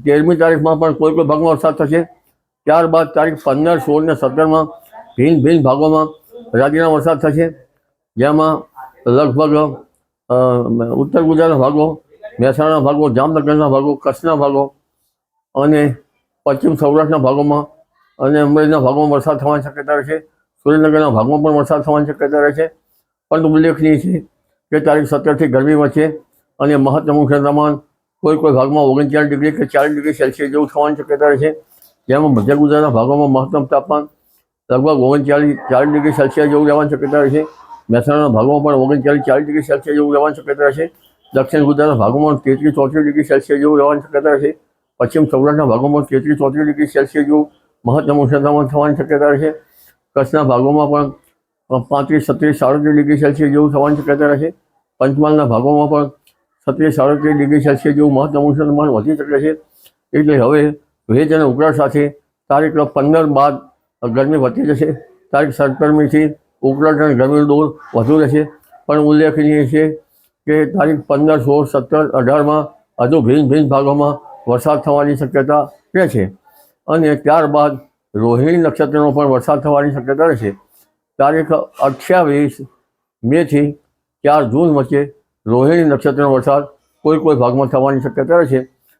13મી તારીખમાં પણ કોઈ ભાગમાં વરસાદ થશે. ત્યારબાદ તારીખ 15, 16 ને 17માં ભિન્ન ભિન્ન ભાગોમાં રાજ્યના વરસાદ થશે, જેમાં લગભગ ઉત્તર ગુજરાતના ભાગો, મહેસાણાના ભાગો, જામનગરના ભાગો, કચ્છના ભાગો અને પશ્ચિમ સૌરાષ્ટ્રના ભાગોમાં અને અમરેલીના ભાગોમાં વરસાદ થવાની શક્યતા રહેશે. સુરેન્દ્રનગરના ભાગમાં પણ વરસાદ થવાની શક્યતા રહેશે. પણ ઉલ્લેખનીય છે કે તારીખ 17થી ગરમી વધશે અને મહત્તમ તાપમાન કોઈ ભાગમાં 39 ડિગ્રી કે 40 ડિગ્રી સેલ્સિયસ જેવું થવાની શક્યતા રહેશે, જેમાં મધ્ય ગુજરાતના ભાગોમાં મહત્તમ તાપમાન લગભગ 39-40 ડિગ્રી સેલ્સિયસ જેવું રહેવાની શક્યતા રહેશે. મહેસાણાના ભાગોમાં પણ 39-40 ડિગ્રી સેલ્સિયસ જેવું રહેવાની શક્યતા રહેશે. દક્ષિણ ગુજરાતના ભાગોમાં 33-34 ડિગ્રી સેલ્સિયસ જેવું રહેવાની શક્યતા રહેશે. પશ્ચિમ સૌરાષ્ટ્રના ભાગોમાં 33-34 ડિગ્રી સેલ્સિયસ જેવું મહત્તમ તાપમાન થવાની શક્યતા રહેશે. કચ્છના ભાગોમાં પણ 35-36-37 ડિગ્રી સેલ્સિયસ જેવું થવાની શક્યતા રહેશે. પંચમહાલના ભાગોમાં પણ 36-37 ડિગ્રી સેલ્સિયસ જેવું મહત્તમ તાપમાન વધી શકે છે. એટલે હવે ભેજ અને ઉકળાટ સાથે તારીખ 15 બાદ ગરમી વધતી જશે. તારીખ 17મીથી ઉકળાટ અને ગરમીનો દોર વધુ રહેશે. પણ ઉલ્લેખનીય છે કે તારીખ 15, 16, 17, 18માં હજુ ભિન્ન ભિન્ન ભાગોમાં વરસાદ થવાની શક્યતા રહે છે. અને ત્યારબાદ રોહિણી નક્ષત્રનો પણ વરસાદ થવાની શક્યતા રહેશે. તારીખ 28 મેથી 4 જૂન વચ્ચે રોહિણી નક્ષત્રનો વરસાદ કોઈ ભાગમાં થવાની શક્યતા રહેશે.